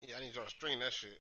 Yeah, I need y'all to stream that shit.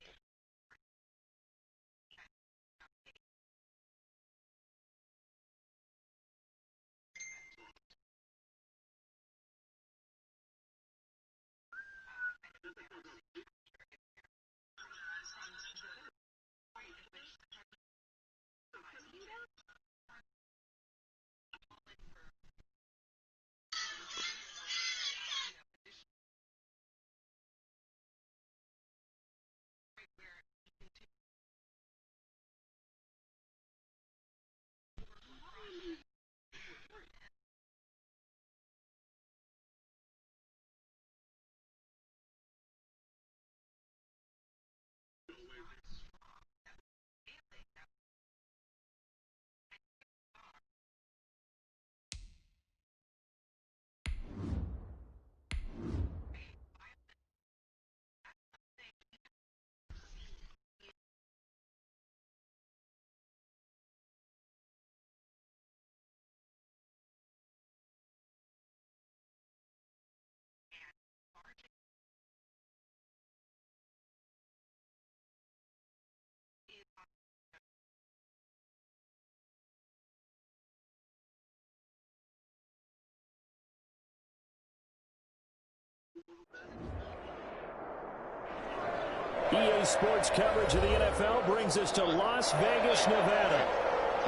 EA Sports coverage of the NFL brings us to Las Vegas, Nevada.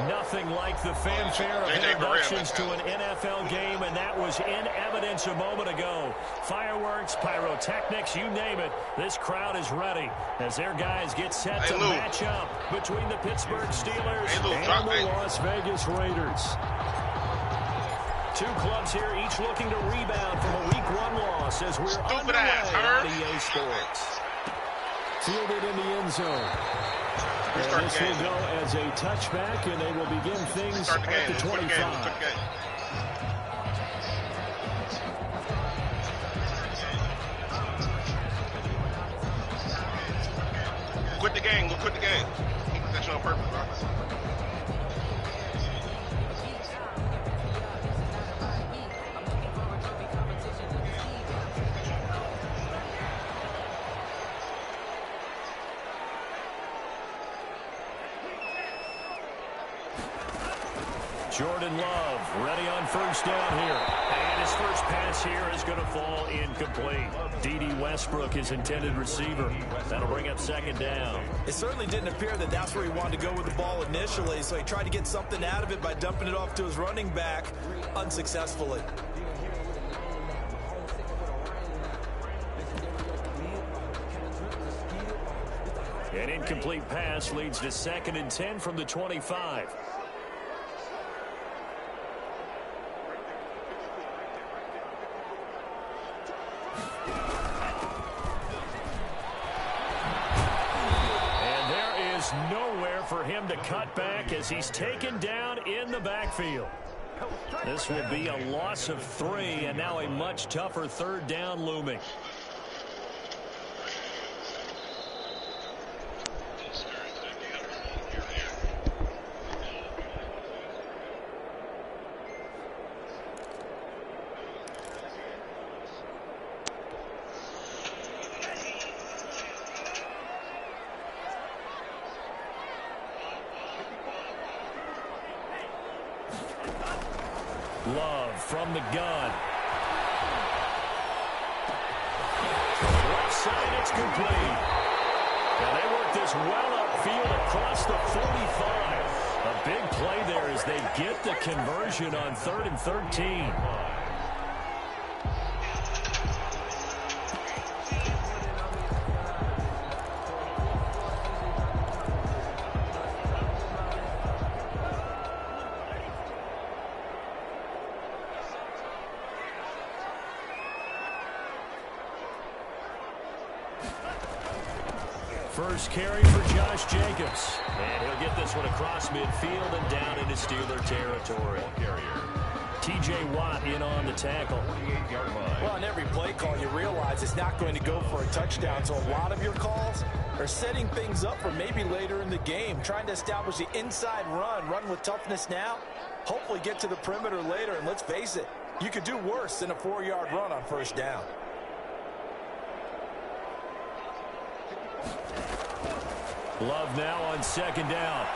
Nothing like the fanfare of introductions to an NFL game, and that was in evidence a moment ago. Fireworks, pyrotechnics, you name it. This crowd is ready as their guys get set to match up between the Pittsburgh Steelers and the Las Vegas Raiders. Two clubs here, each looking to rebound from a Week 1 loss as we're underway on EA Sports. Fielded in the end zone. And this will go as a touchback, and they will begin things at the 25. Quit the game. We'll quit the game. That's on purpose, bro. Jordan Love ready on first down here. And his first pass here is going to fall incomplete. D.D. Westbrook, his intended receiver. That'll bring up second down. It certainly didn't appear that that's where he wanted to go with the ball initially, so he tried to get something out of it by dumping it off to his running back unsuccessfully. An incomplete pass leads to 2nd and 10 from the 25. Nowhere for him to cut back as he's taken down in the backfield. This will be a loss of 3, and now a much tougher third down looming. Love from the gun. Left side, it's complete. And they work this well upfield across the 45. A big play there as they get the conversion on 3rd and 13. First carry for Josh Jacobs. And he'll get this one across midfield and down into Steeler territory. T.J. Watt in on the tackle. Well, on every play call, you realize it's not going to go for a touchdown. So a lot of your calls are setting things up for maybe later in the game, trying to establish the inside run with toughness now, hopefully get to the perimeter later. And let's face it, You could do worse than a 4-yard run on first down. Love now on second down.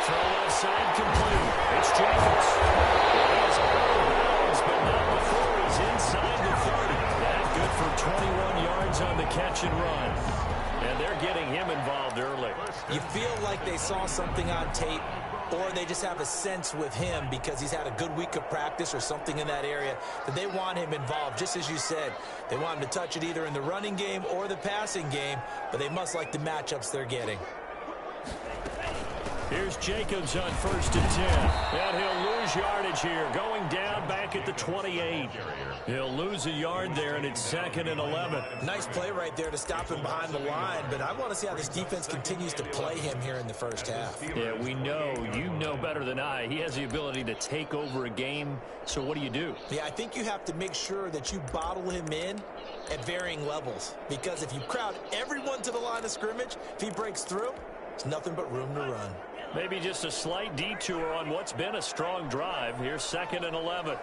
Throw left side complete. It's Jacobs. He's out of bounds, but not before he's inside the 30. That good for 21 yards on the catch and run. And they're getting him involved early. You feel like they saw something on tape, or they just have a sense with him because he's had a good week of practice or something in that area that they want him involved. Just as you said, they want him to touch it either in the running game or the passing game, but they must like the matchups they're getting. Here's Jacobs on 1st and 10. And he'll lose yardage here, going down back at the 28. He'll lose a yard there, and it's 2nd and 11. Nice play right there to stop him behind the line, but I want to see how this defense continues to play him here in the first half. Yeah, we know. You know better than I. He has the ability to take over a game, so what do you do? Yeah, I think you have to make sure that you bottle him in at varying levels, because if you crowd everyone to the line of scrimmage, if he breaks through, it's nothing but room to run. Maybe just a slight detour on what's been a strong drive. Here's 2nd and 11.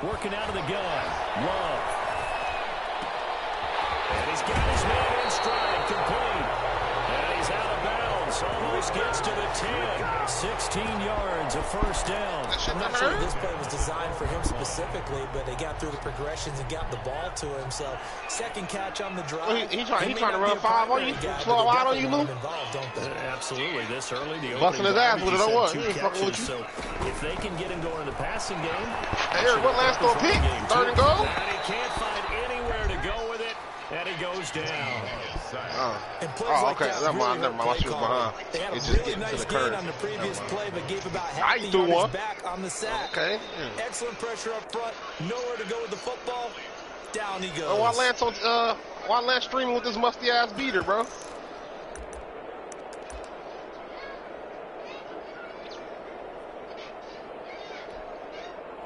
Working out of the gun. Love. And he's got his man in stride, complete. And he's out of bounds. Almost gets to the 10. 16 yards, a first down. I'm not sure this play was designed for him specifically, but they got through the progressions and got the ball to him. So, second catch on the drive. Oh, he trying to run 5 on you? Slow out on you, Lou? Absolutely. This early, the busting his ass with it or what? He ain't fucking with you. So, if they can get him going in the passing game. Hey, Eric, what last throw pick? 3rd and goal? And he can't find anywhere to go with it, and he goes down. Okay. Never mind. I was behind. They had a really nice gain on the previous play, but gave about half the yardage back on the sack. Okay. Excellent pressure up front. Nowhere to go with the football. Down he goes. Why Lance streaming with this musty ass beater, bro?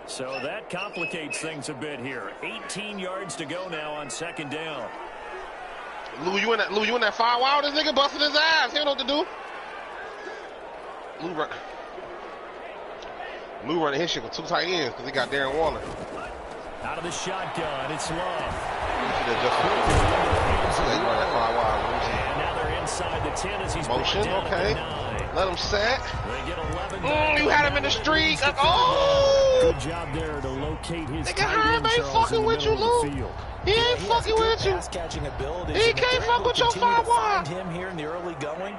So that complicates things a bit here. 18 yards to go now on 2nd down. Lou, you in that 5 wide? This nigga busting his ass. He don't know what to do. Lou running his shit with 2 tight ends because he got Darren Waller. Out of the shotgun, it's Love. And now they're inside the 10 as he's motion. Okay. Let him set. They get 11. You had him in the street. Oh! Good job there to locate his nigga Herb ain't fucking with you, Lou. He ain't fucking with you. He can't fuck with your 5 wide. Him here in the early going.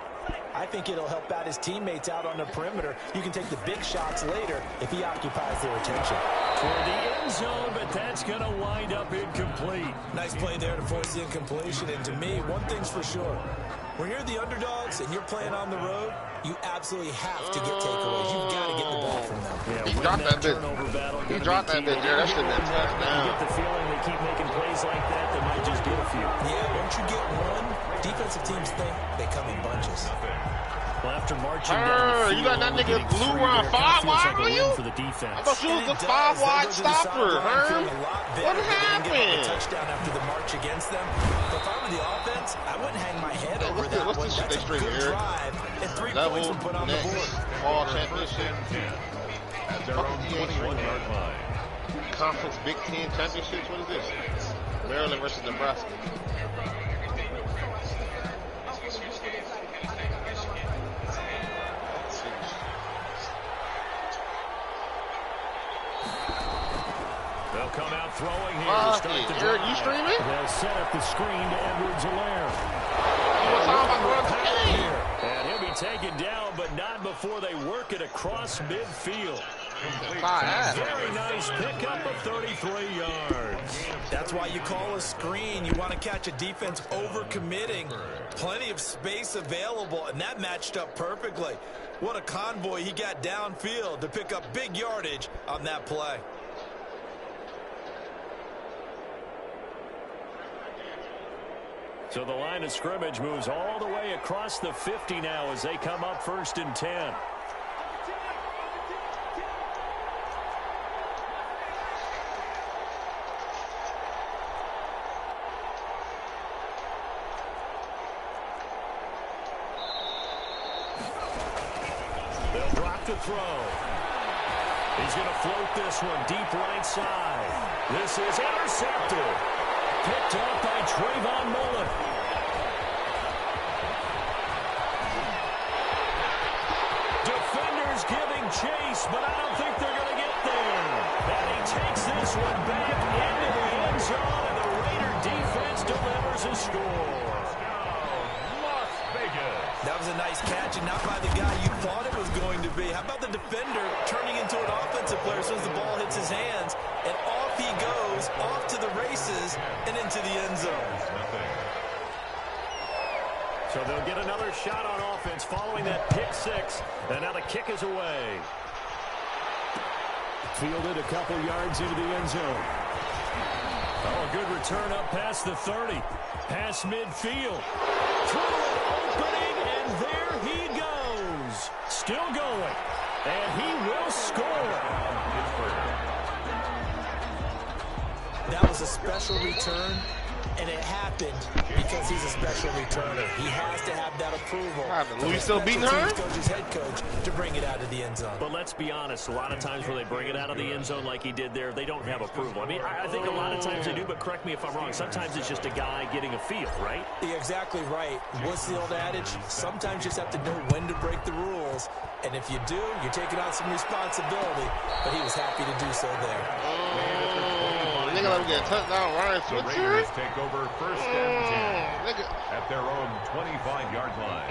I think it'll help out his teammates out on the perimeter. You can take the big shots later if he occupies their attention. Toward the end zone, but that's going to wind up incomplete. Nice play there to force the incompletion. And to me, one thing's for sure. When you're the underdogs and you're playing on the road, you absolutely have to get takeaways. You've got to get the ball from them. Yeah, he dropped that bit. He dropped that bit there. That should have been touchdown. You get the feeling they keep making plays like that, they might just get a few. Yeah, once you get one, defensive teams think they come in bunches. Well, after marching down the field, you got that nigga Blue run 5 wide on you? For the defense. I thought you was the 5 wide stopper, Herb. What happened? Touchdown after the march against them. But if I were the offense, I wouldn't hang my head over that one. That's a good drive, and 3 points were put on the board. All championship. At their own 21-yard line. Conference Big Ten championships. What is this? Maryland versus Nebraska. They'll come out throwing here to start the drive. You streaming? They'll set up the screen to Edwards-Helaire. And he'll be taken down, but not before they work it across midfield. Very nice pickup of 33 yards. That's why you call a screen. You want to catch a defense overcommitting. Plenty of space available, and that matched up perfectly. What a convoy he got downfield to pick up big yardage on that play. So the line of scrimmage moves all the way across the 50 now as they come up 1st and 10. They'll drop the throw. He's going to float this one deep right side. This is intercepted. Picked up by Trayvon Mullen. Defenders giving chase, but I don't think they're going to get there. And he takes this one back into the end zone, and the Raider defense delivers a score. Las Vegas. That was a nice catch, and not by the guy you thought it was going to be. How about the defender turning into an offensive player as soon as the ball hits his hands, and off he goes, off to the races, and into the end zone. So they'll get another shot on offense following that pick six, and now the kick is away. Fielded a couple yards into the end zone. Oh, a good return up past the 30. Past midfield. Through an opening, and there he goes. Still going. And he will score. That was a special return, and it happened because he's a special returner. He has to have that approval. Louis still beating her? Coach's head coach to bring it out of the end zone. But let's be honest, a lot of times where they bring it out of the end zone like he did there, they don't have approval. I mean, I think a lot of times they do, but correct me if I'm wrong. Sometimes it's just a guy getting a feel, right? You're exactly right. What's the old adage? Sometimes you just have to know when to break the rules. And if you do, you're taking on some responsibility. But he was happy to do so there. Nigga, let me get a touchdown. Ryan The Raiders take over first and 10 at their own 25-yard line.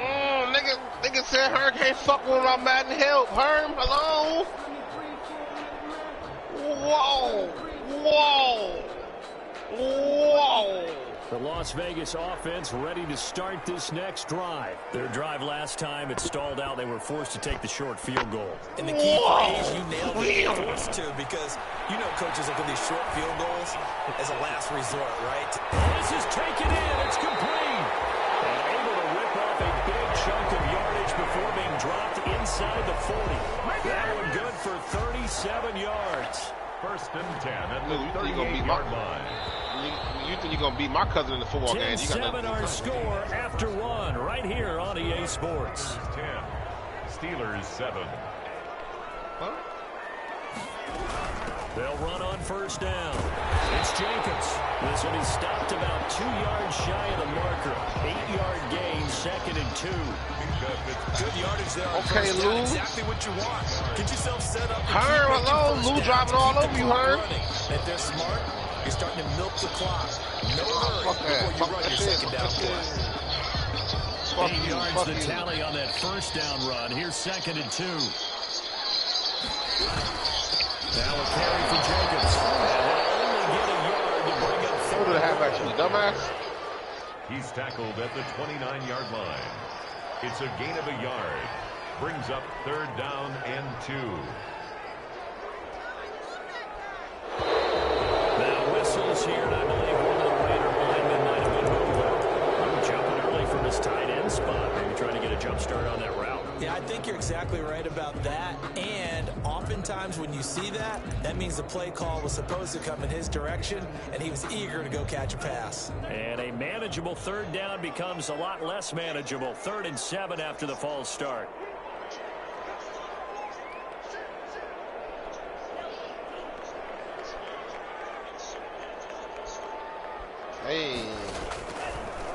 Nigga said Herm can't fuck with my Madden help. Herm, hello? Whoa. Whoa. Whoa. The Las Vegas offense ready to start this next drive. Their drive last time, it stalled out. They were forced to take the short field goal. And the key phrase, you nailed it, forced to, because you know coaches look at these short field goals as a last resort, right? This is taken in. It's complete. And able to rip off a big chunk of yardage before being dropped inside the 40. That one good for 37 yards. First and 10 at the 38-yard line. You think you're going to beat my cousin in the football game? 10-7 our score after one right here on EA Sports. 10. Steelers 7. Huh? They'll run on first down. It's Jenkins. This one is stopped about 2 yards shy of the marker. 8-yard gain, second and 2. Good yardage there. Okay, Lou. Exactly what you want. Get yourself set up. Herm, hello. Lou dropping all over you, Herm. If they're smart, you're starting to milk the clock. No hurry before you run your second down play. 8 yards the tally on that first down run. Here's second and 2. Now a carry for Jenkins. And they'll only get a yard to bring up third. Who did I have actually, dumbass? He's tackled at the 29-yard line. It's a gain of a yard. Brings up third down and 2. Now whistles here, and I believe one of the Raider linemen might have been moving. Jumping early from his tight end spot. Maybe trying to get a jump start on that route. Yeah, I think you're exactly right about that. And oftentimes when you see that, that means the play call was supposed to come in his direction, and he was eager to go catch a pass. And a manageable third down becomes a lot less manageable. 3rd and 7 after the false start. Hey.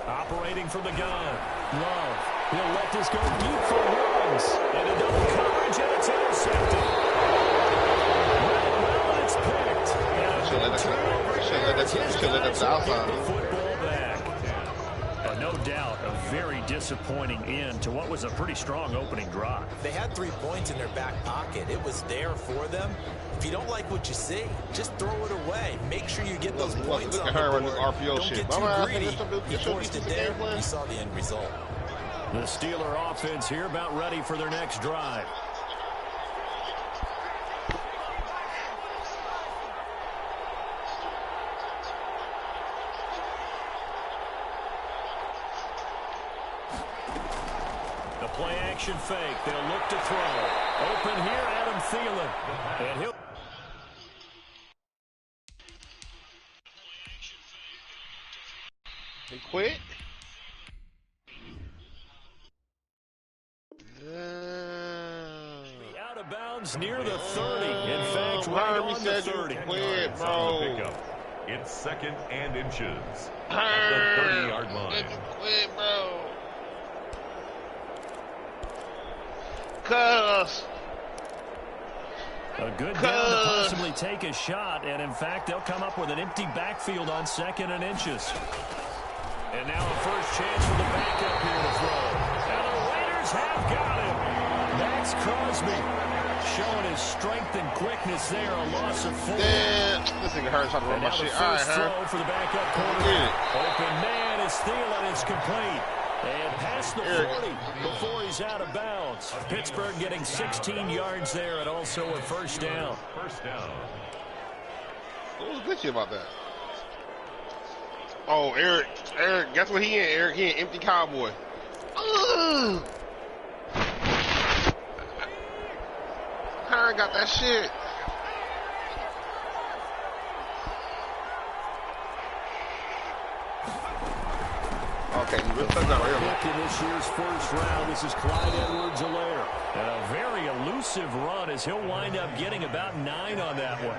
Operating from the gun. Love. He'll let this go deep for runs. And a double coverage, and it's intercepted. Well, it's picked. And Should let that outside. the football back. But no doubt, a very disappointing end to what was a pretty strong opening drive. They had 3 points in their back pocket. It was there for them. If you don't like what you see, just throw it away. Make sure you get those points look on at the her board. with this RPO Don't shit. get too greedy. He He forced it there. You saw the end result. The Steeler offense here about ready for their next drive. The play action fake. They'll look to throw. Open here, Adam Thielen. And he'll... He quit? Out of bounds. downs near the 30. In fact, right on the 30. Quit, bro. It's 2nd and inches at the 30-yard line. Quit, bro. Cuz. A good down to possibly take a shot, and in fact, they'll come up with an empty backfield on 2nd and inches. And now a first chance for the backup here to throw. And the Raiders have got him. Max Crosby showing his strength and quickness there. A loss of 4. Damn, this thing hurts trying to run my shit. All right, throw for the backup quarterback. Open man is Thielen. It's complete. And past the 40 before he's out of bounds. Pittsburgh getting 16 yards there and also a first down. First down. What was glitchy about that? Oh, Eric, guess what he in? Eric, he an empty cowboy. Ugh. Karen got that shit. Okay, you really touched that right here. Look in this year's first round. This is Clyde Edwards-Helaire. And a very elusive run as he'll wind up getting about 9 on that one.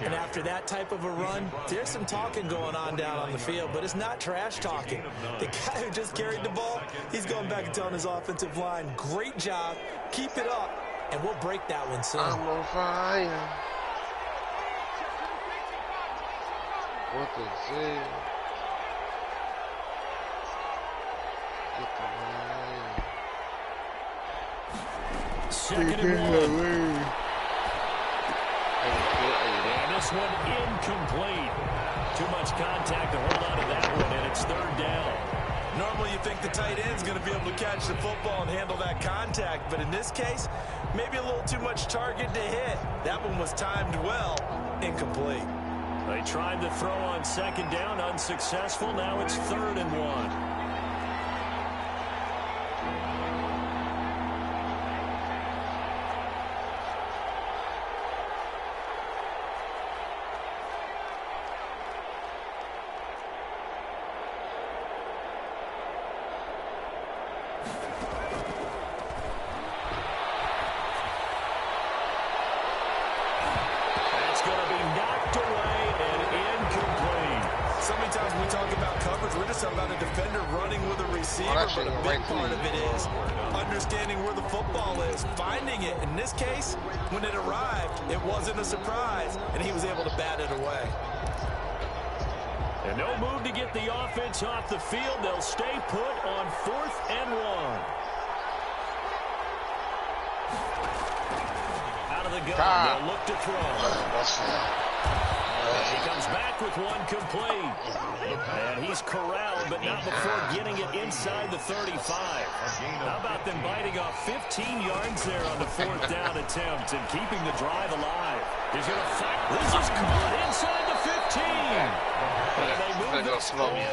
And after that type of a run, there's some talking going on down on the field, but it's not trash talking. The guy who just carried the ball, he's going back and telling his offensive line, great job, keep it up, and we'll break that one soon. I'm on fire. What the hell? Second and 1. And this one incomplete. Too much contact to hold on to that one, and it's 3rd down. Normally you think the tight end's going to be able to catch the football and handle that contact, but in this case, maybe a little too much target to hit. That one was timed well, incomplete. They tried to throw on 2nd down, unsuccessful. Now it's 3rd and 1. But a big part of it is understanding where the football is, finding it. In this case, when it arrived, it wasn't a surprise, and he was able to bat it away. And no move to get the offense off the field. They'll stay put on 4th and 1. Out of the gun, they'll look to throw. He comes back with one complete. And he's corralled, but not before getting it inside the 35. How about them biting off 15 yards there on the 4th down attempt and keeping the drive alive? He's going to fight. This is caught inside the 15. And they move this all the way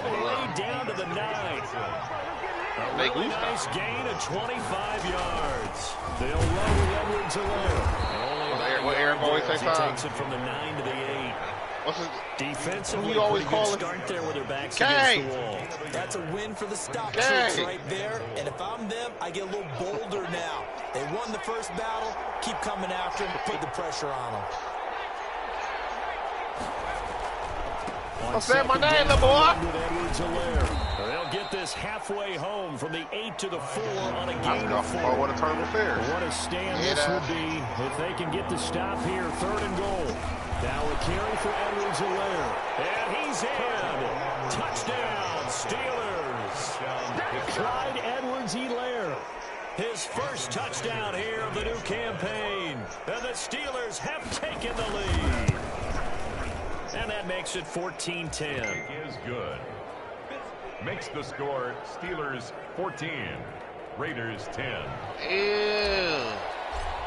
down to the 9. A really nice gain of 25 yards. They'll run with Edwards-Helaire. What Aaron always say? He takes it from the 9 to the 8. Defensively, you always call good start there with their backs against the wall. That's a win for the stop troops right there. And if I'm them, I get a little bolder now. They won the first battle. Keep coming after them. Put the pressure on them. I'll say my name, little boy. They'll get this halfway home from the 8 to the 4 on a gain of 4. What a turn of affairs. What a stand this would be if they can get the stop here. 3rd and goal. Now a carry for Edwards-Helaire. And he's in. Touchdown, Steelers. Clyde Edwards-Helaire. His first touchdown here of the new campaign. And the Steelers have taken the lead. And that makes it 14-10. Is good. Makes the score Steelers 14, Raiders 10. Ew.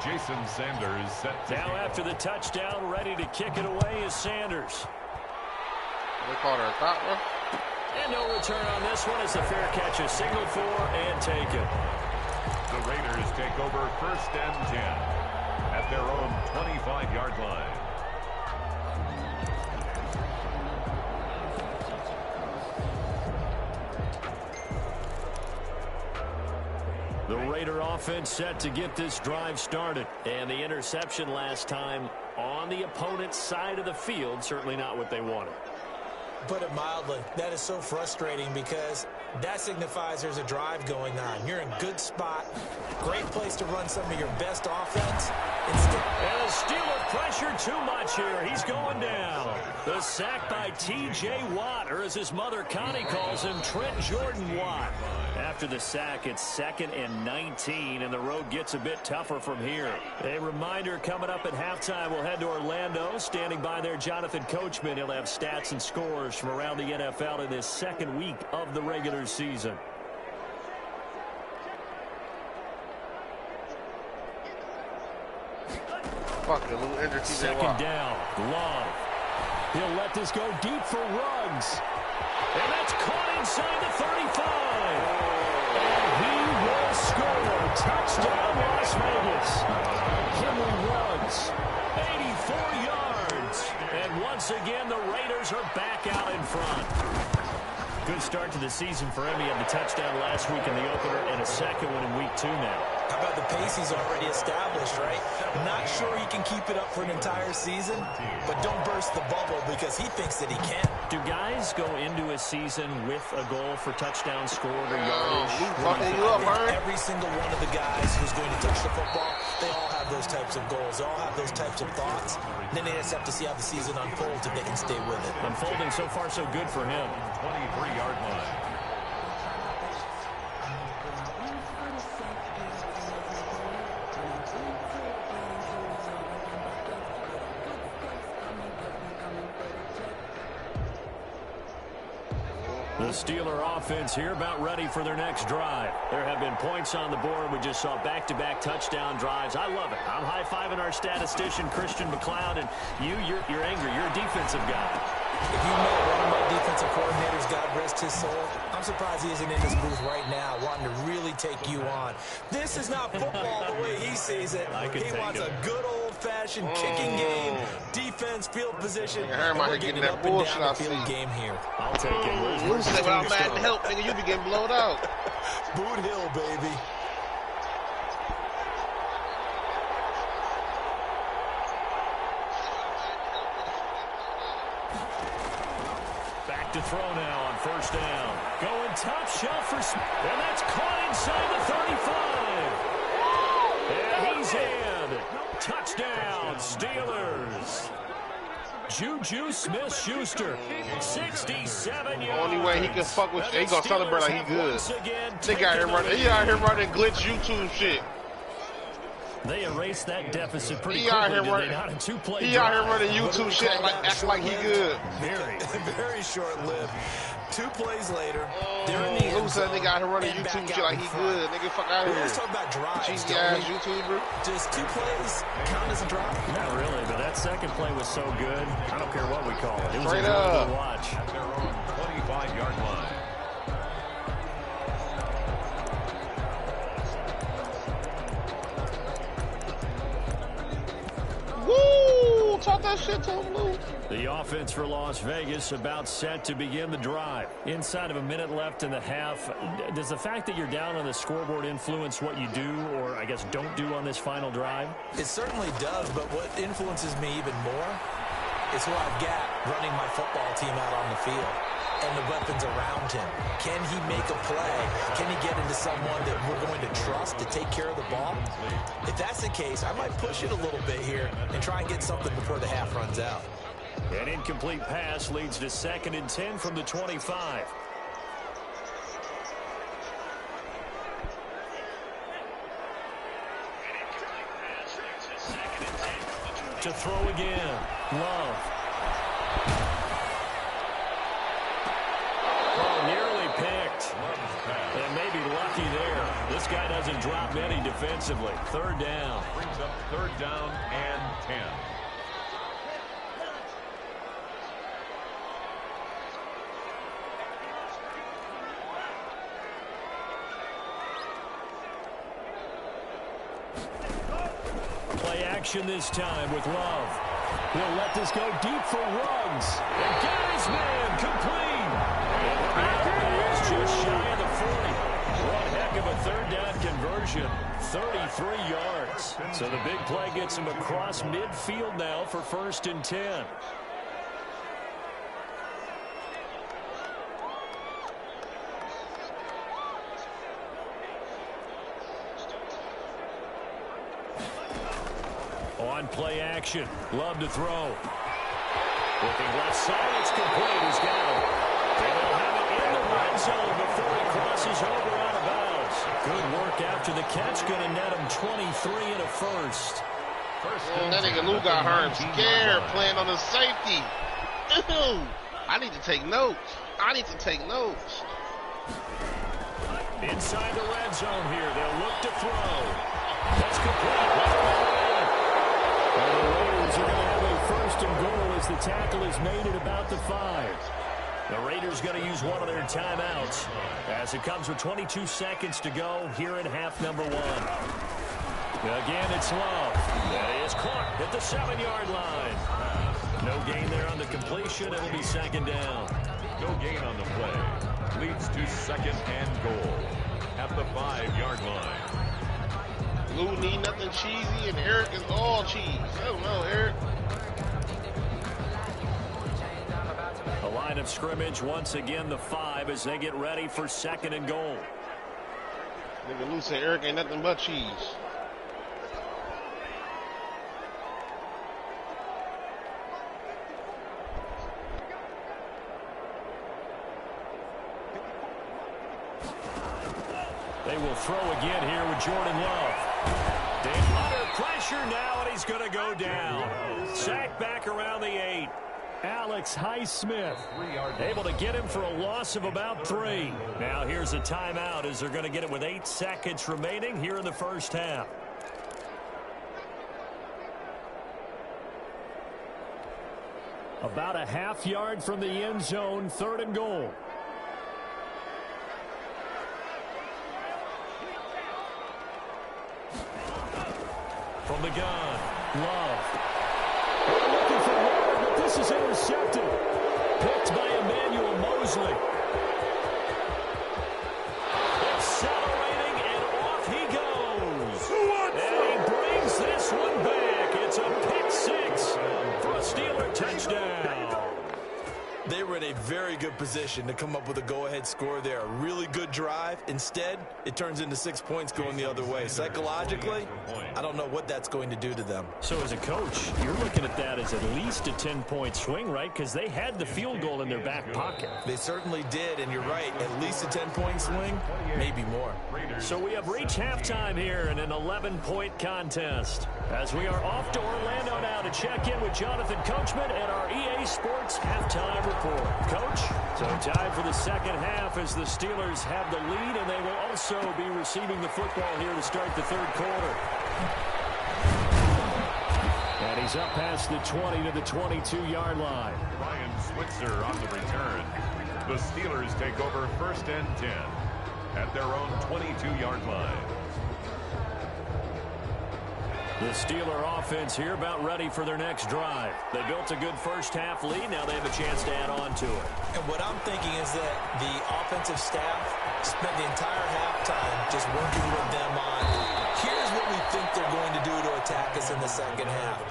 Jason Sanders set to now after the touchdown, ready to kick it away is Sanders. They called her a thought, bro. And no return on this one as the fair catch is signaled for and taken. The Raiders take over 1st and 10 at their own 25-yard line. The Raider offense set to get this drive started. And the interception last time on the opponent's side of the field, certainly not what they wanted. Put it mildly, that is so frustrating because that signifies there's a drive going on. You're in a good spot, great place to run some of your best offense. And the Steeler pressure too much here. He's going down. The sack by T.J. Watt, or as his mother Connie calls him, Trent Jordan Watt. After the sack, it's 2nd and 19, and the road gets a bit tougher from here. A reminder coming up at halftime, we'll head to Orlando. Standing by there, Jonathan Coachman. He'll have stats and scores from around the NFL in this second week of the regular season. Fuck, a little injured TJ Second Watt. down, Love. He'll let this go deep for Ruggs. And that's caught inside the 35. And he will score. Touchdown, Las Vegas. Henry Ruggs, 84 yards. And once again, the Raiders are back out in front. Good start to the season for him. He had the touchdown last week in the opener and a second one in week 2 now. How about the pace he's already established, right? Not sure he can keep it up for an entire season, but don't burst the bubble because he thinks that he can. Do guys go into a season with a goal for touchdown scored or yardage? Fucking you up, man. Every single one of the guys who's going to touch the football, they all have those types of goals. They all have those types of thoughts. And then they just have to see how the season unfolds if they can stay with it. Unfolding so far so good for him. 23-yard line. The Steeler offense here about ready for their next drive. There have been points on the board. We just saw back-to-back touchdown drives. I love it. I'm high-fiving our statistician, Christian McLeod, and you're angry. You're a defensive guy. If you know one of my defensive coordinators, God rest his soul, I'm surprised he isn't in this booth right now wanting to really take you on. This is not football the way he sees it. He wants a good old-fashioned kicking game, defense, field position. Herm out here getting that bullshit I see. Game here. I'll take it. Lose it without Madden help, nigga. You be getting blowed out. Boot Hill, baby. To throw now on first down. Going top shelf for Smith. And that's caught inside the 35. And he's in. Touchdown, Steelers. Juju Smith-Schuster, 67 yards. The only way he can fuck with you, he gonna celebrate like he good. He out here running glitch YouTube shit. They erased that deficit pretty He out quickly, here running, not in two-play he out here running YouTube shit acting like he good. Very short-lived. 2 plays later, they're in the end Who said nigga out here running and YouTube back shit like he good? Nigga, fuck out of here. Let's talk about drives. Cheesy ass YouTuber. Does 2 plays count as a drive? Not really, but that second play was so good. I don't care what we call it. It was Straight a good up. watch. At their own 25-yard line. Woo! Talk that shit to him, Lou. The offense for Las Vegas about set to begin the drive. Inside of a minute left in the half. Does the fact that you're down on the scoreboard influence what you do or, I guess, don't do on this final drive? It certainly does, but what influences me even more is who I've got running my football team out on the field and the weapons around him. Can he make a play? Can he get into someone that we're going to trust to take care of the ball? If that's the case, I might push it a little bit here and try and get something before the half runs out. An incomplete pass leads to 2nd and 10 from the 25. To throw again. Love. Oh, nearly picked. And maybe lucky there. This guy doesn't drop many defensively. 3rd down. Brings up 3rd down and 10. Play action this time with Love. He'll let this go deep for Ruggs. And got his man complete. And the is just shy of the 40. One heck of a 3rd down conversion. conversion, 33 yards. So the big play gets him across midfield now for 1st and 10. On play action, Love to throw. Looking left side, it's complete. He's got him. They will have it in the red zone before he crosses over out of bounds. Good work after the catch. Going to net him 23 and a first. That nigga Lou got hurt. I'm scared playing on the safety. Ew. I need to take notes. Inside the red zone here. They'll look to throw. That's complete. And the Raiders are going to have a 1st and goal as the tackle is made at about the 5. The Raiders going to use one of their timeouts as it comes with 22 seconds to go here in half number 1. Again, it's Love. That is caught at the 7-yard line. No gain there on the completion. It'll be 2nd down. No gain on the play. Leads to 2nd and goal at the 5-yard line. Lou need nothing cheesy, and Eric is all cheese. I don't know, Eric. A line of scrimmage, once again, the 5 as they get ready for 2nd and goal. Nigga Lou said Eric ain't nothing but cheese. They will throw again here with Jordan Love. Under pressure now, and he's going to go down. Sacked back around the 8. Alex Highsmith able to get him for a loss of about 3. Now here's a timeout as they're going to get it with 8 seconds remaining here in the first half. About a half yard from the end zone, 3rd and goal. From the gun, Love. Looking for more, but this is intercepted. Picked by Emmanuel Mosley. Accelerating, and off he goes. And he brings this one back. It's a pick 6 for a Steeler touchdown. They were in a very good position to come up with a go-ahead score there. A really good drive. Instead, it turns into 6 points going the other way. Psychologically, I don't know what that's going to do to them. So as a coach, you're looking at that as at least a 10-point swing, right? Because they had the field goal in their back pocket. They certainly did, and you're right. At least a 10-point swing, maybe more. So we have reached halftime here in an 11-point contest. As we are off to Orlando now to check in with Jonathan Coachman and our EA Sports halftime report. Coach, so time for the 2nd half as the Steelers have the lead, and they will also be receiving the football here to start the 3rd quarter. And he's up past the 20 to the 22-yard line. Ryan Switzer on the return. The Steelers take over 1st and 10 at their own 22-yard line. The Steeler offense here about ready for their next drive. They built a good first half lead. Now they have a chance to add on to it. And what I'm thinking is that the offensive staff spent the entire halftime just working with them on, here's what we think they're going to do to attack us in the 2nd half.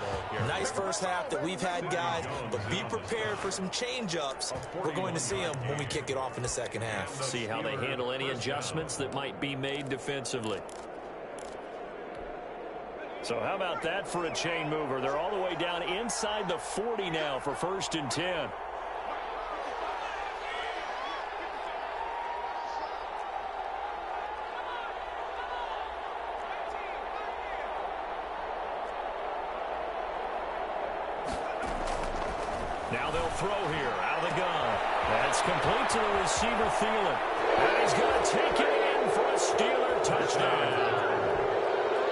Nice first half that we've had, guys, but be prepared for some change-ups. We're going to see them when we kick it off in the 2nd half. See how they handle any adjustments that might be made defensively. So how about that for a chain mover? They're all the way down inside the 40 now for 1st and 10. Now they'll throw here out of the gun. That's complete to the receiver, Thielen. And he's going to take it in for a Steeler touchdown.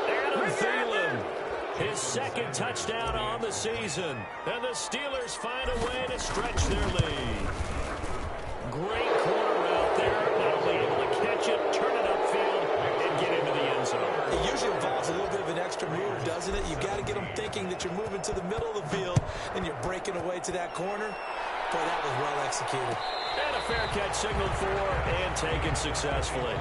Adam Thielen, his 2nd touchdown on the season. And the Steelers find a way to stretch their lead. Great corner out there. Not only able to catch it, turn it upfield, and get into the end zone. It usually involves a little bit of an extra move, doesn't it? You've got to get them thinking that you're moving to the middle of the field and you're breaking away to that corner. Boy, that was well executed. And a fair catch signaled for and taken successfully.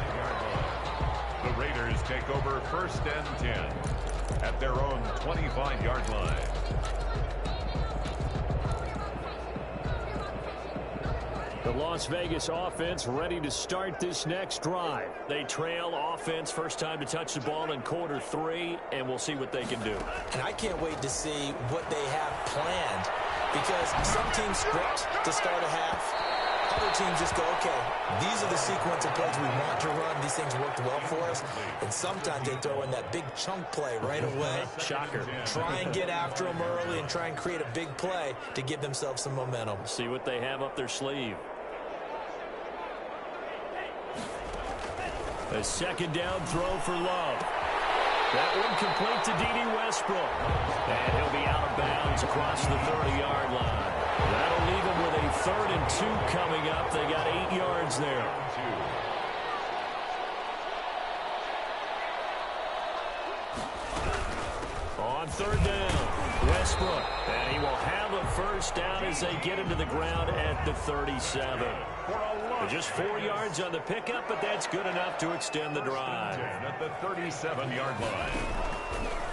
The Raiders take over 1st and 10 at their own 25-yard line. The Las Vegas offense ready to start this next drive. They trail offense, first time to touch the ball in quarter 3, and we'll see what they can do. And I can't wait to see what they have planned, because some teams script to start a half. Other teams just go, okay, these are the sequence of plays we want to run. These things worked well for us. And sometimes they throw in that big chunk play right away. Shocker. Try and get after them early and try and create a big play to give themselves some momentum. See what they have up their sleeve. A second down throw for Love. That one complete to D.D. Westbrook. And he'll be out of bounds across the 30-yard line. That'll leave him with a 3rd and 2 coming up. They got 8 yards there. On 3rd down, Westbrook. And he will have a first down as they get him to the ground at the 37. Just 4 yards on the pickup, but that's good enough to extend the drive. At the 37-yard line.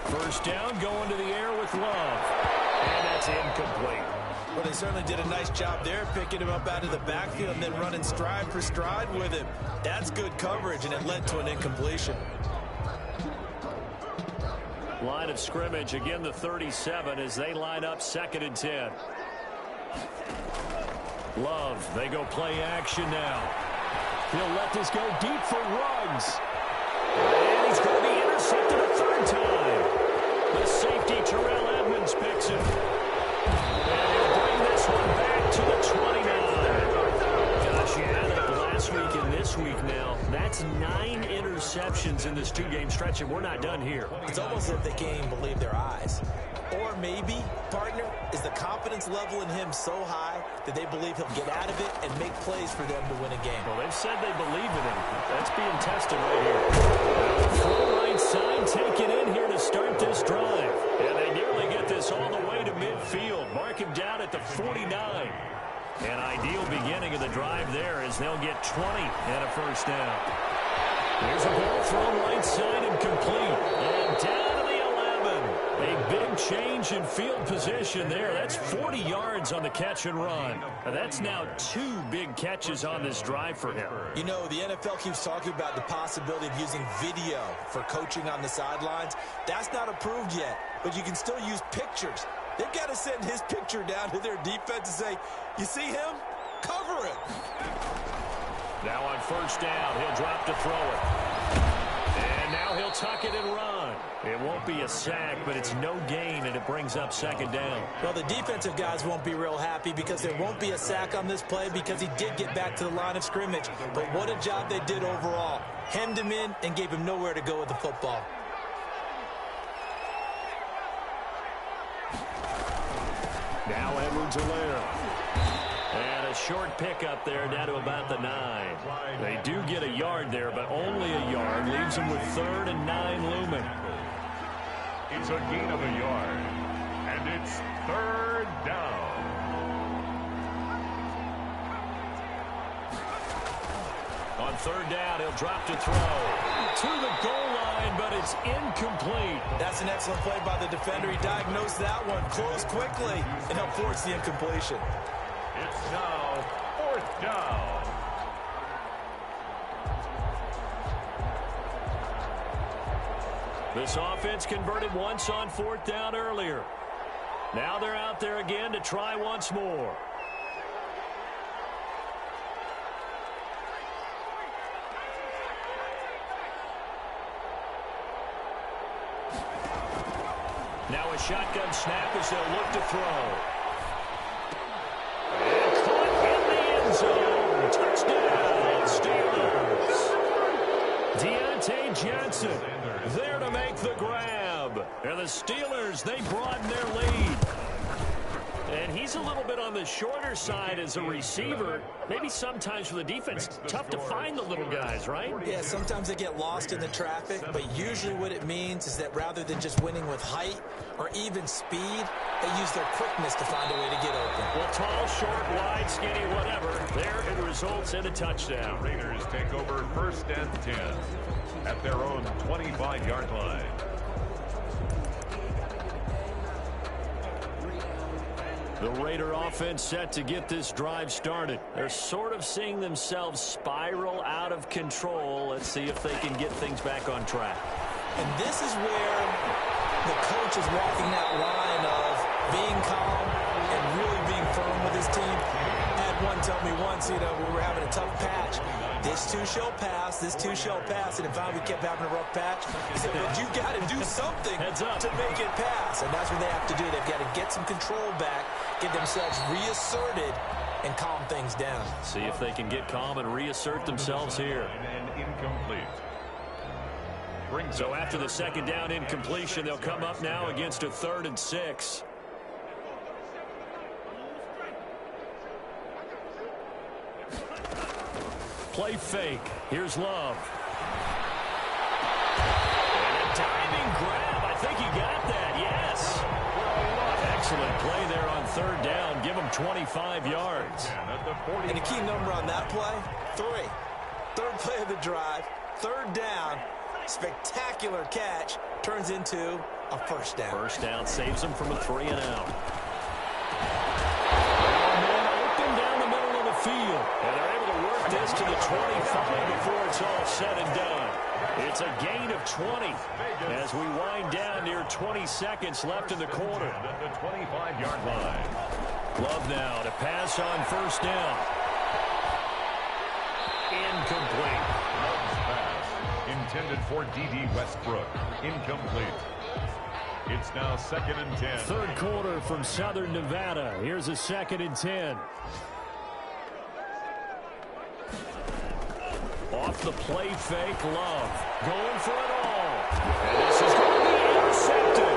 First down, going to the air with Love. And that's incomplete. Well, they certainly did a nice job there, picking him up out of the backfield and then running stride for stride with him. That's good coverage, and it led to an incompletion. Line of scrimmage, again the 37 as they line up 2nd and 10. Love, they go play action now. He'll let this go deep for Ruggs. And he's going to be intercepted a 3rd time. The safety, Terrell Edmonds, picks him. And he'll bring this one back to the 29. Gosh, you added up last week and this week now. That's 9 interceptions in this 2-game stretch, and we're not done here. It's almost as if they can't even believe their eyes. Or maybe, partner, is the confidence level in him so high that they believe he'll get out of it and make plays for them to win a game. Well, they've said they believe in him. That's being tested right here. Full right side taken in here to start this drive. And they nearly get this all the way to midfield. Mark him down at the 49. An ideal beginning of the drive there as they'll get 20 and a first down. There's a ball thrown right side and complete. And down to the 11. A big change in field position there. That's 40 yards on the catch and run. And that's now 2 big catches on this drive for him. You know, the NFL keeps talking about the possibility of using video for coaching on the sidelines. That's not approved yet, but you can still use pictures. They've got to send his picture down to their defense and say, you see him? Cover it. Now on first down, he'll drop to throw it. And now he'll tuck it and run. It won't be a sack, but it's no gain, and it brings up 2nd down. Well, the defensive guys won't be real happy because there won't be a sack on this play because he did get back to the line of scrimmage. But what a job they did overall. Hemmed him in and gave him nowhere to go with the football. Now Edwards-Helaire. And a short pickup there down to about the 9. They do get a yard there, but only a yard. Leaves them with 3rd and 9 looming. It's a gain of a yard. And it's 3rd down. On 3rd down, he'll drop to throw. To the goal line, but it's incomplete. That's an excellent play by the defender. He diagnosed that one, closed quickly, and helped force the incompletion. It's now 4th down. This offense converted once on 4th down earlier. Now they're out there again to try once more. Now a shotgun snap as they'll look to throw. And caught in the end zone. Touchdown, Steelers. Deontay Johnson there to make the grab. And the Steelers, they broaden their lead. And he's a little bit on the shorter side as a receiver. Maybe sometimes for the defense, tough to find the little guys, right? Yeah, sometimes they get lost in the traffic, but usually what it means is that rather than just winning with height or even speed, they use their quickness to find a way to get open. Well, tall, short, wide, skinny, whatever. There it results in a touchdown. Raiders take over 1st and 10. at their own 25-yard line. The Raider offense set to get this drive started. They're sort of seeing themselves spiral out of control. Let's see if they can get things back on track. And this is where the coach is walking that line of being calm and really being firm with his team. I had one tell me once, we were having a tough patch. This too shall pass, this too shall pass. And if we kept having a rough patch, he said, but you got to do something to make it pass. And that's what they have to do. They've got to get some control back, get themselves reasserted, and calm things down. See if they can get calm and reassert themselves here. And incomplete. So after the second down incompletion, they'll come up now against a 3rd and 6. Play fake. Here's Love. And a diving grab. I think he got that. Yes. Excellent play there on 3rd down. Give him 25 yards. And the key number on that play, 3. 3rd play of the drive, 3rd down. Spectacular catch turns into a 1st down. 1st down saves them from a 3-and-out. Open down the middle of the field. And they're able to work this to the 25 before it's all said and done. It's a gain of 20 as we wind down near 20 seconds left in the quarter. At the 25-yard line. Love now to pass on 1st down. Incomplete. Love's pass intended for D.D. Westbrook. Incomplete. It's now 2nd and 10. 3rd quarter from Southern Nevada. Here's a 2nd and 10. Off the play fake, Love. Going for it all. And this is going to be intercepted.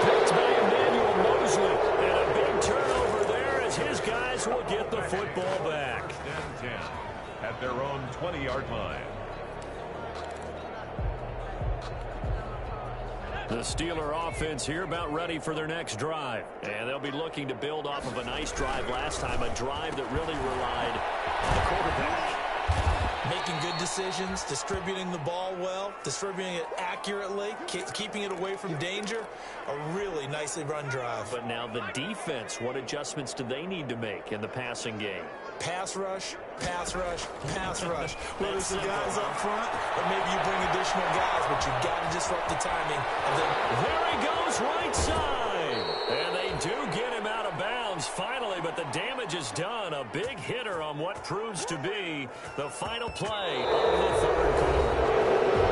Picked by Emmanuel Mosley. And a big turnover there as his guys will get the football back. 10 at their own 20-yard line. The Steeler offense here about ready for their next drive. And they'll be looking to build off of a nice drive last time, a drive that really relied on the quarterback. Making good decisions, distributing the ball well, distributing it accurately, keeping it away from danger. A really nicely run drive. But now the defense, what adjustments do they need to make in the passing game? Pass rush, pass rush, pass rush. Whether it's the guys up front or maybe you bring additional guys, but you've got to disrupt the timing of them. There he goes, right side. And they do get him out of bounds finally, but the damage is done. A big hitter on what proves to be the final play of the 3rd quarter.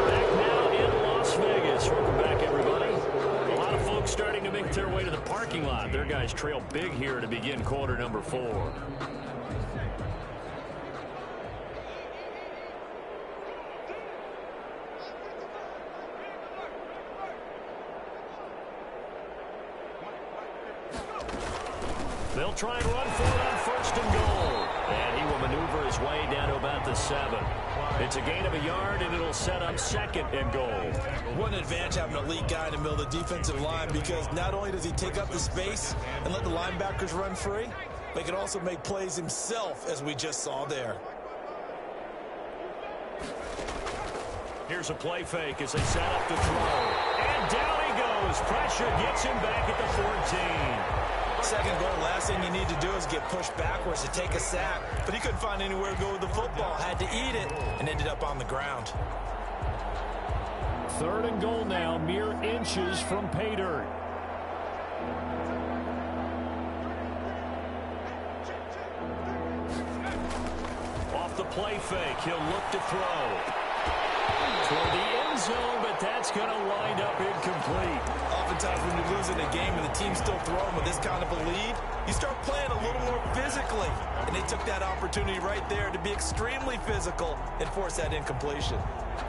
Back now in Las Vegas. Welcome back, everybody. A lot of folks starting to make their way to the parking lot. Their guys trail big here to begin quarter number 4. They'll try and run for it on 1st and goal. And he will maneuver his way down to about the 7. It's a gain of a yard, and it'll set up 2nd and goal. What an advantage having an elite guy in the middle of the defensive line, because not only does he take up the space and let the linebackers run free, but he can also make plays himself, as we just saw there. Here's a play fake as they set up the throw. And down he goes. Pressure gets him back at the 14. 2nd goal, last thing you need to do is get pushed backwards to take a sack. But he couldn't find anywhere to go with the football. Had to eat it and ended up on the ground. 3rd and goal now, mere inches from pay dirt. Off the play fake, he'll look to throw. Toward the end zone, but that's going to wind up incomplete. Oftentimes when you're losing a game and the team's still throwing with this kind of a lead, you start playing a little more physically. And they took that opportunity right there to be extremely physical and force that incompletion.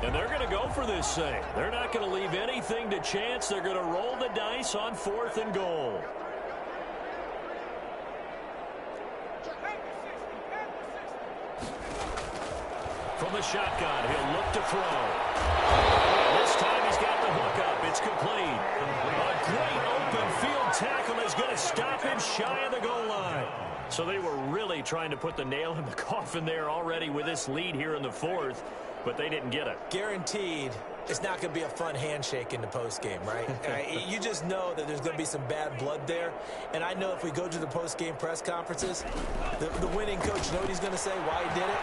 And they're going to go for this thing. They're not going to leave anything to chance. They're going to roll the dice on 4th and goal. From the shotgun, he'll look to throw. And this time he's got the hook up. It's complete. A great open field tackle is going to stop him shy of the goal line. So they were really trying to put the nail in the coffin there already with this lead here in the 4th. but they didn't get it. Guaranteed it's not going to be a fun handshake in the postgame, right? You just know that there's going to be some bad blood there. And I know if we go to the postgame press conferences, the winning coach, you know what he's going to say, why he did it?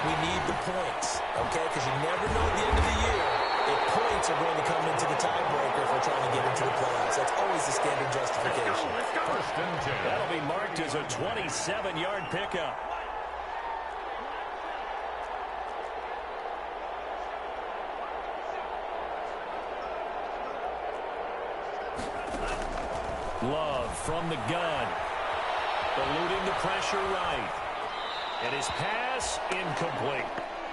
We need the points, okay? Because you never know at the end of the year if points are going to come into the tiebreaker if we're trying to get into the playoffs. That's always the standard justification. Let's go. First and 10. That'll be marked as a 27-yard pickup. Love from the gun. Eluding the pressure right. And his pass incomplete.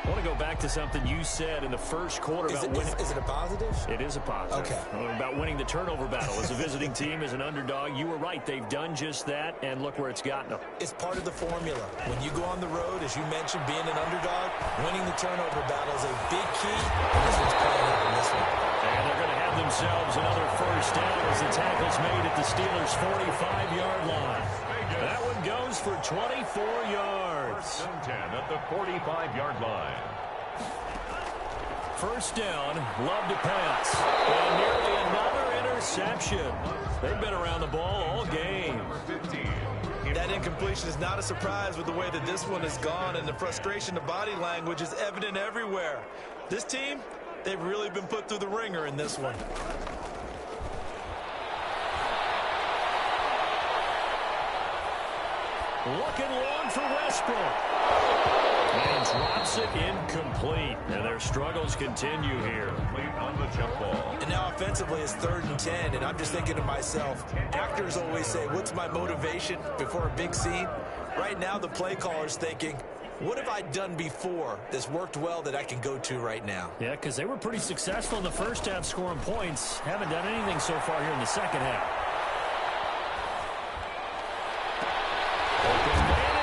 I want to go back to something you said in the first quarter about winning. Is it a positive? It is a positive. Okay. About winning the turnover battle. As a visiting team, as an underdog, you were right. They've done just that, and look where it's gotten them. It's part of the formula. When you go on the road, as you mentioned, being an underdog, winning the turnover battle is a big key. And this one's playing out in this one. And they're going to have themselves another first down as the tackle's made at the Steelers' 45-yard line. That one goes for 24 yards. 10 at the 45-yard line. First down, Love to pass. And nearly another interception. They've been around the ball all game. That incompletion is not a surprise with the way that this one has gone, and the frustration of body language is evident everywhere. This team, they've really been put through the ringer in this one. Looking long for Westbrook. And drops it incomplete. And their struggles continue here. On the jump ball. And now offensively it's 3rd and 10, and I'm just thinking to myself, actors always say, what's my motivation before a big scene? Right now the play caller's thinking, what have I done before that's worked well that I can go to right now? Yeah, because they were pretty successful in the first half scoring points. Haven't done anything so far here in the second half.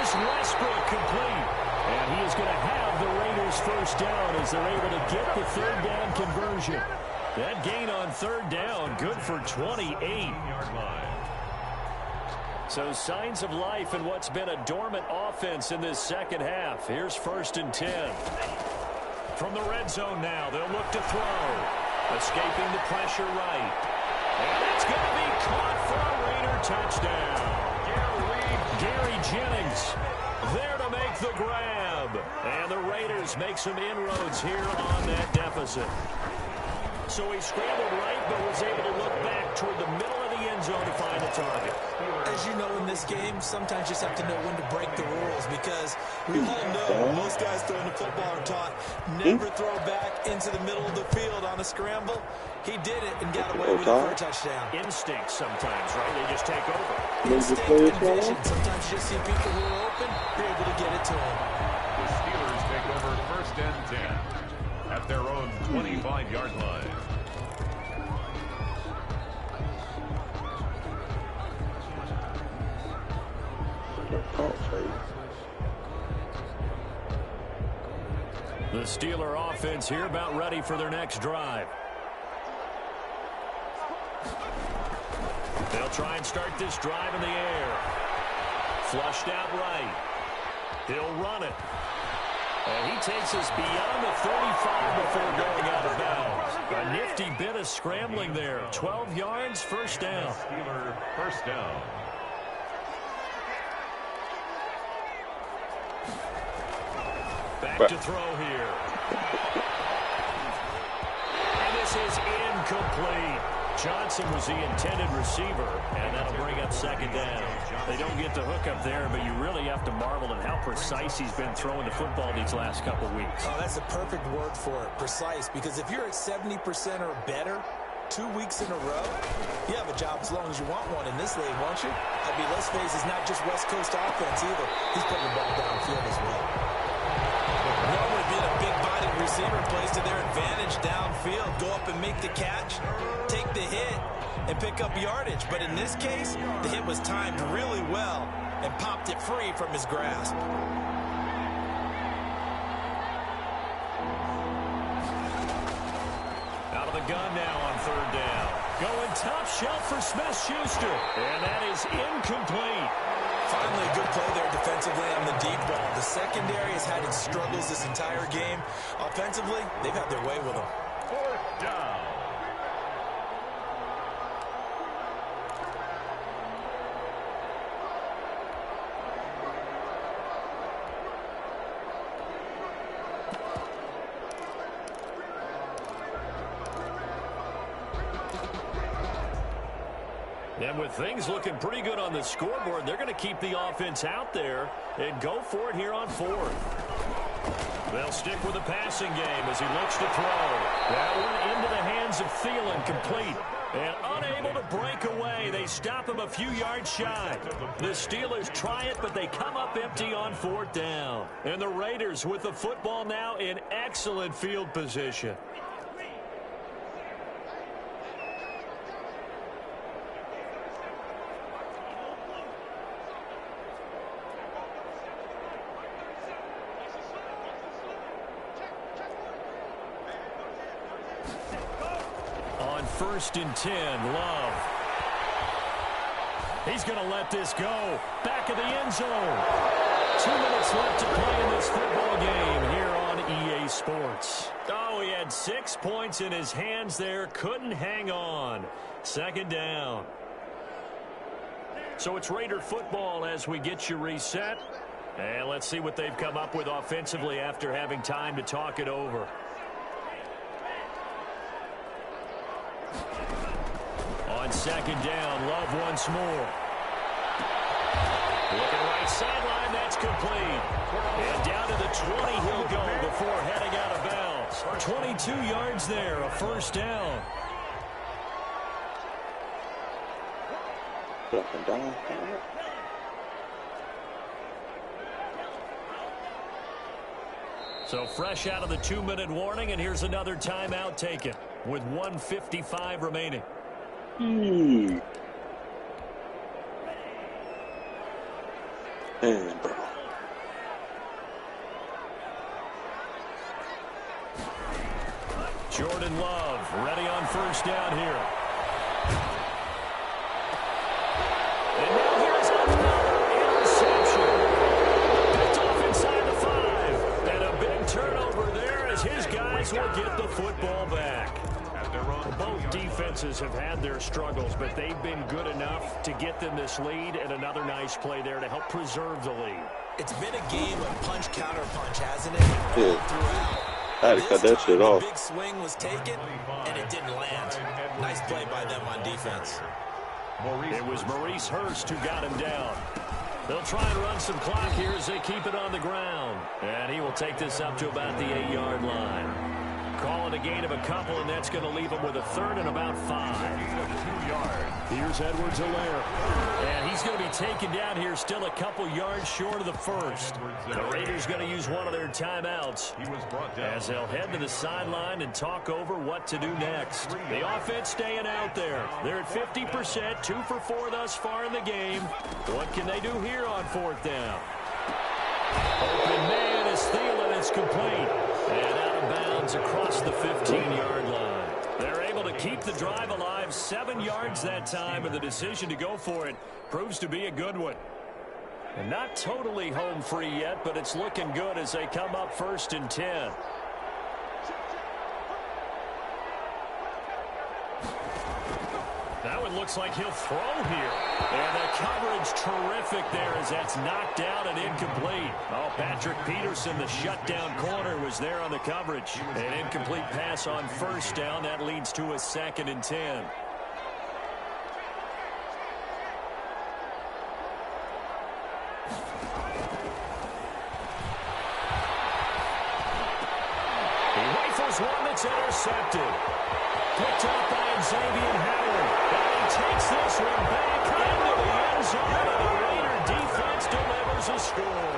Westbrook complete. And he is going to have the Raiders first down as they're able to get the 3rd down conversion. That gain on 3rd down, good for 28. So signs of life in what's been a dormant offense in this second half. Here's 1st and 10. From the red zone now, they'll look to throw. Escaping the pressure right. And it's going to be caught for a Raider touchdown. Gary Jennings there to make the grab. And the Raiders make some inroads here on that deficit. So he scrambled right, but was able to look back toward the middle of the end zone to find the target. As you know in this game, sometimes you just have to know when to break the rules, because we all know most guys throwing the football are taught never throw back into the middle of the field on a scramble. He did it and got away with it for a touchdown. Instinct sometimes, right? They just take over. Instinct and vision. Sometimes you just see people who are open, you're able to get it to them. The Steelers take over 1st and 10 at their own 25-yard line. The Steeler offense here about ready for their next drive. They'll try and start this drive in the air. Flushed out right. He'll run it. And he takes us beyond the 35 before going out of bounds. A nifty bit of scrambling there. 12 yards, first down. Steeler first down. Back to throw here. And this is incomplete. Johnson was the intended receiver, and that'll bring up 2nd down. They don't get the hook up there, but you really have to marvel at how precise he's been throwing the football these last couple weeks. Oh, that's a perfect word for it, precise, because if you're at 70% or better 2 weeks in a row, you have a job as long as you want one in this league, won't you? I mean, let's face it, it's not just West Coast offense either. He's putting the ball downfield as well. Normally being a big-bodied receiver plays to their advantage downfield. Go up and make the catch, take the hit, and pick up yardage. But in this case, the hit was timed really well and popped it free from his grasp. Out of the gun now on 3rd down. Going top shelf for Smith-Schuster. And that is incomplete. Finally, a good play there defensively on the deep ball. The secondary has had its struggles this entire game. Offensively, they've had their way with them. 4th down. And with things looking pretty good on the scoreboard, they're going to keep the offense out there and go for it here on 4th. They'll stick with the passing game as he looks to throw. That one into the hands of Thielen, complete. And unable to break away. They stop him a few yards shy. The Steelers try it, but they come up empty on 4th down. And the Raiders with the football now in excellent field position. On 1st and 10, Love. He's going to let this go. Back of the end zone. 2 minutes left to play in this football game here on EA Sports. Oh, he had 6 points in his hands there. Couldn't hang on. 2nd down. So it's Raider football as we get you reset. And let's see what they've come up with offensively after having time to talk it over. On 2nd down, Love once more. Looking right sideline, that's complete. And down to the 20 he'll go before heading out of bounds. 22 yards there, a 1st down. So fresh out of the 2-minute warning, and here's another timeout taken with 1:55 remaining. Bro. Jordan Love ready on 1st down here. And now here's another interception. Picked off inside the 5. And a big turnover there as his guys will get the football back. Both defenses have had their struggles, but they've been good enough to get them this lead, and another nice play there to help preserve the lead. It's been a game of punch-counter-punch, hasn't it? Yeah. Throughout. I had to cut that shit off. The big swing was taken, and it didn't land. Nice play by them on defense. It was Maurice Hurst who got him down. They'll try and run some clock here as they keep it on the ground. And he will take this up to about the 8-yard line. Calling a gain of a couple, and that's going to leave him with a 3rd and about 5. 2 yards. Here's Edwards-Helaire. And he's going to be taken down here still a couple yards short of the 1st. The Raiders going to use one of their timeouts He was brought down. as they'll head to the sideline and talk over what to do next. The offense staying out there. They're at 50%, 2 for 4 thus far in the game. What can they do here on 4th down? Open man is Thielen. It's complete. And out of bounds across the 15-yard line. They're able to keep the drive alive, 7 yards that time, and the decision to go for it proves to be a good one. And not totally home free yet, but it's looking good as they come up 1st and 10. That one looks like he'll throw here. And the coverage terrific there as that's knocked out and incomplete. Oh, Patrick Peterson, the shutdown corner, was there on the coverage. An incomplete pass on 1st down. That leads to a 2nd and 10. He rifles one that's intercepted. Picked up by Xavier Howard. And he takes this one back into the end zone. And the Raider defense delivers a score.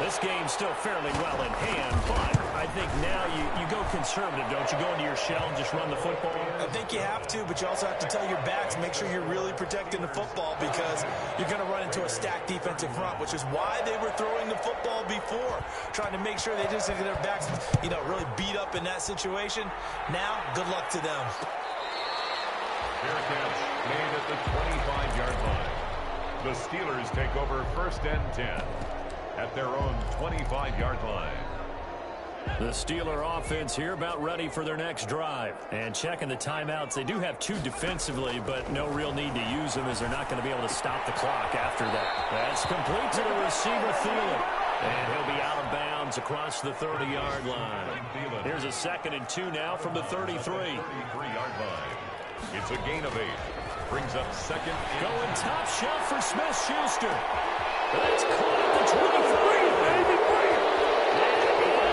This game's still fairly well in hand, but I think now you go conservative, don't you? Go into your shell and just run the football? I think you have to, but you also have to tell your backs, make sure you're really protecting the football because you're going to run into a stacked defensive front, which is why they were throwing the football before, trying to make sure they just get their backs, really beat up in that situation. Now, good luck to them. Fair catch. made at the 25-yard line. The Steelers take over 1st and 10 at their own 25-yard line. The Steeler offense here about ready for their next drive. And checking the timeouts, they do have 2 defensively, but no real need to use them as they're not going to be able to stop the clock after that. That's complete to the receiver, Thielen. And he'll be out of bounds across the 30-yard line. Here's a 2nd and 2 now from the 33. 33-yard line. It's a gain of 8. Brings up 2nd and going top shelf for Smith-Schuster. That's caught at the 23, baby.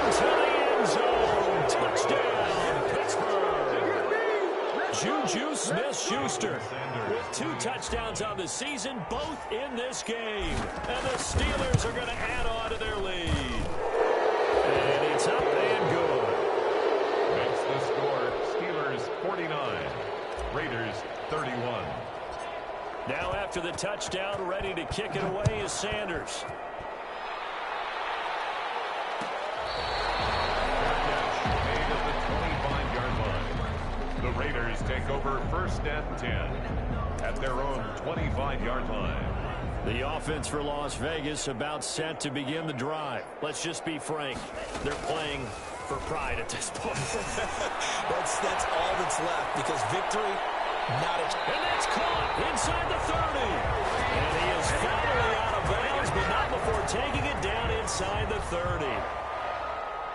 Into the end zone. Touchdown, Pittsburgh. Juju Smith-Schuster with 2 touchdowns on the season, both in this game. And the Steelers are going to add on to their lead. And it's up and good. Makes the score Steelers 49, Raiders 31. Now after the touchdown, ready to kick it away is Sanders. The Raiders take over 1st and 10 at their own 25-yard line. The offense for Las Vegas about set to begin the drive. Let's just be frank. They're playing for pride at this point. that's all that's left because victory, not a... And that's caught inside the 30. And he is finally out of bounds, but not before taking it down inside the 30.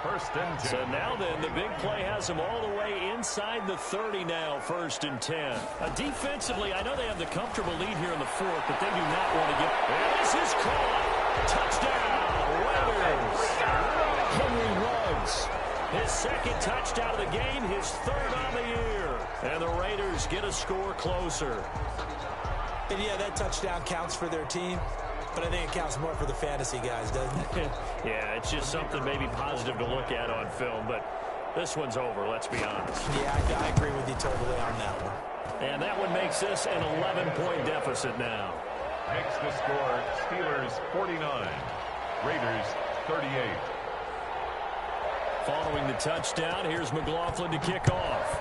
1st and 10. So now then, the big play has them all the way inside the 30 now, 1st and 10. Defensively, I know they have the comfortable lead here in the 4th, but they do not want to get... And this is caught. Touchdown, Raiders. Henry Ruggs. His 2nd touchdown of the game, his 3rd on the year. And the Raiders get a score closer. And yeah, that touchdown counts for their team. But I think it counts more for the fantasy guys, doesn't it? Yeah, it's just something maybe positive to look at on film, but this one's over, let's be honest. Yeah, I agree with you totally on that one. And that one makes this an 11-point deficit now. Makes the score Steelers 49, Raiders 38. Following the touchdown, here's McLaughlin to kick off.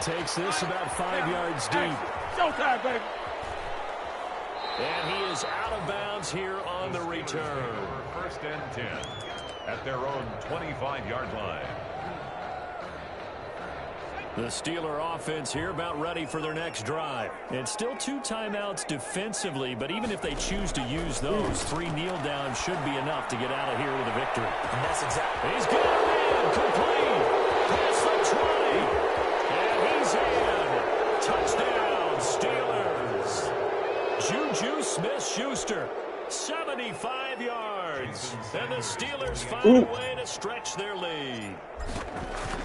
Takes this about 5 yards deep. Showtime, baby. And he is out of bounds here on the return. 1st and 10 at their own 25-yard line. The Steeler offense here about ready for their next drive. And still 2 timeouts defensively, but even if they choose to use those, 3 kneel downs should be enough to get out of here with a victory. And that's exactly... He's got it in, complete, past the 20, and he's in. Touchdown, Steelers. Juju Smith-Schuster, 75 yards. And the Steelers find a way to stretch their lead.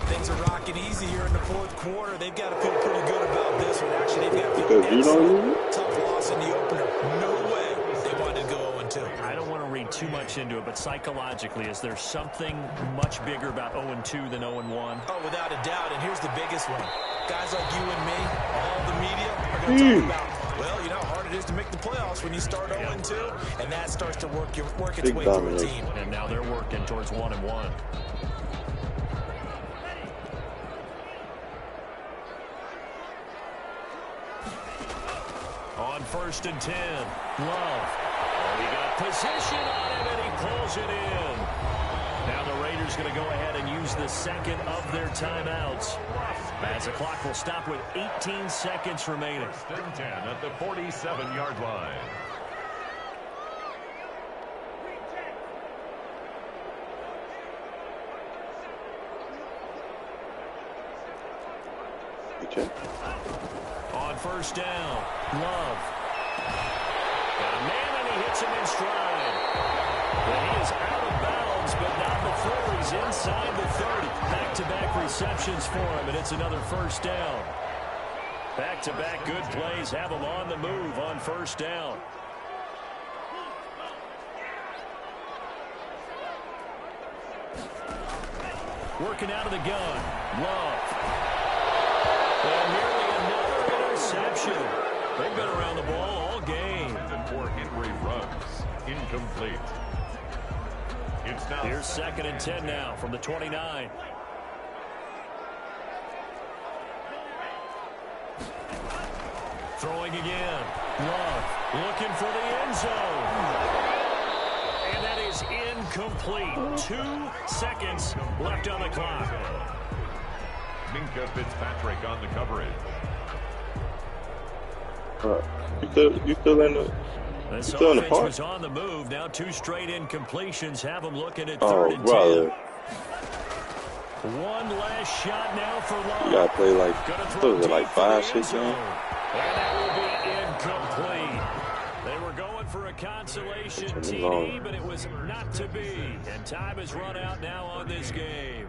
Things are rocking easy here in the 4th quarter. They've got to feel pretty good about this one. Actually, they've got to feel excellent. Tough loss in the opener. No way they wanted to go 0-2. I don't want to read too much into it, but psychologically, is there something much bigger about 0-2 than 0-1? Oh, without a doubt. And here's the biggest one. Guys like you and me, all the media, are going to talk about, well, you know how hard it is to make the playoffs when you start 0-2, and that starts to work its way through a team. And now they're working towards 1-1. On 1st and 10, Love. Oh, he got position on him, and he pulls it in. Now the Raiders going to go ahead and use the 2nd of their timeouts, as the clock will stop with 18 seconds remaining. 1st and 10 at the 47-yard line. Okay. On 1st down, Love. Got a man, and he hits him in stride. And he is out of bounds, but not before he's inside the 30. Back-to-back receptions for him, and it's another 1st down. Back-to-back good plays have him on the move on 1st down. Working out of the gun, Love. And nearly another interception. They've been around the ball all game. And for Henry Ruggs, incomplete. It's now here's 2nd and 10 now from the 29. Throwing again. Love looking for the end zone. And that is incomplete. 2 seconds left on the clock. Minka Fitzpatrick on the coverage. You still in the? This still in the offense park? was on the move. Now 2 straight incompletions have them looking at 3rd Oh, and brother. 10. One last shot now for Love. You gotta play like, what was it, like 5, 6 games? And that will be incomplete. They were going for a consolation TD, but it was not to be. And time has run out now on this game.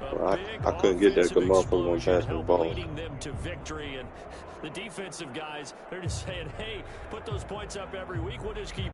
Well, I couldn't get that good motherfucker on pass the ball. Leading them to victory, and the defensive guys, they're just saying, hey, put those points up every week. We'll just keep